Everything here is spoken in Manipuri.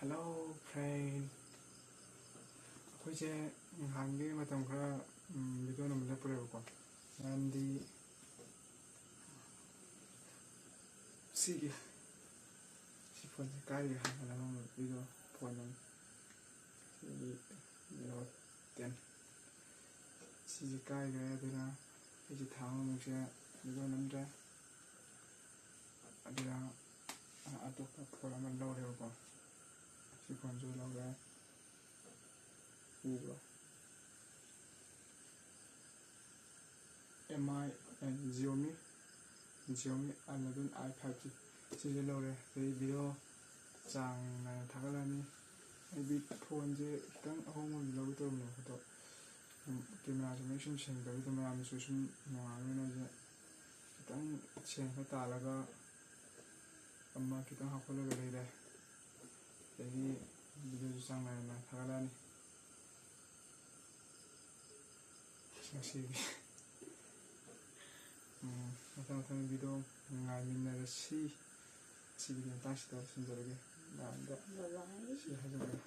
Hello friend. ꯑꯩꯈꯣꯏꯁꯦ ꯅꯍꯥꯟꯒꯤ ꯃꯇꯝ ꯈꯔ ꯚꯤꯗꯤꯑꯣ ꯅꯝꯕ ꯂꯦꯞꯄꯨꯔꯦꯕꯀꯣ. ꯃꯔꯝꯗꯤ ꯁꯤ ꯐꯣꯟꯁꯦ ꯀꯥꯏꯔꯤ ꯍꯥꯟꯅ ꯅꯝꯃꯝꯕ ꯚꯤꯗꯤꯑꯣ ꯐꯣꯟ ꯑꯃ ꯁꯤꯒꯤ Note 10 ꯁꯤꯁꯦ ꯀꯥꯏꯈ꯭ꯔꯦ. ꯑꯗꯨꯅ ꯑꯩꯁꯦ ꯊꯥ ꯑꯃꯃꯨꯛꯁꯦ ꯚꯤꯗꯤꯑꯣ ꯅꯝꯗ꯭ꯔꯦ. ꯑꯗꯨꯅ ꯑꯇꯣꯞꯄ ꯐꯣꯟ ꯑꯃ ꯂꯧꯔꯦꯕꯀꯣ. ꯁꯤ ꯐꯣꯟꯁꯨ ꯂꯧꯔꯦ. ꯎꯕ꯭ꯔꯣ? MI Xiaomi 11 i5G ꯁꯤꯁꯦ ꯂꯧꯔꯦ. ꯑꯗꯩ ꯚꯤꯗꯤꯑꯣ ꯆꯥꯡ ꯅꯥꯏꯅ ꯊꯥꯒꯠꯂꯅꯤ. ꯑꯩꯗꯤ ꯐꯣꯟꯁꯦ ꯈꯤꯇꯪ ꯑꯍꯣꯡꯕ ꯂꯧꯒꯦ ꯇꯧꯕꯅꯦ. ꯐꯣꯇꯣ ꯀꯦꯃꯦꯔꯥꯁꯦ ꯃꯌꯦꯛ ꯁꯨꯝ ꯁꯦꯡꯗꯕꯤꯗ ꯃꯌꯥꯝꯁꯨ ꯁꯨꯝ ꯅꯨꯡꯉꯥꯏꯕꯅꯤꯅ ꯑꯩꯁꯦ ꯈꯤꯇꯪ ꯁꯦꯡ ꯈꯔ ꯇꯥꯜꯂꯒ ꯑꯃ ꯈꯤꯇꯪ ꯍꯥꯞꯀꯠꯂꯒ ꯂꯩꯔꯦ. ꯑꯗꯒꯤ ꯚꯤꯗꯤꯑꯣꯁꯨ ꯆꯥꯡ ꯅꯥꯏꯅ ꯊꯥꯒꯠꯂꯛꯑꯅꯤ. ꯉꯁꯤꯒꯤ ꯃꯊꯪ ꯚꯤꯗꯤꯑꯣ ꯉꯥꯏꯃꯤꯟꯅꯔꯁꯤ. ꯁꯤꯒꯤ ꯃꯇꯥꯡꯁꯤꯗ ꯂꯣꯏꯁꯤꯟꯖꯔꯒꯦ. ꯁꯤ ꯍꯥꯏꯖꯔꯒꯦ.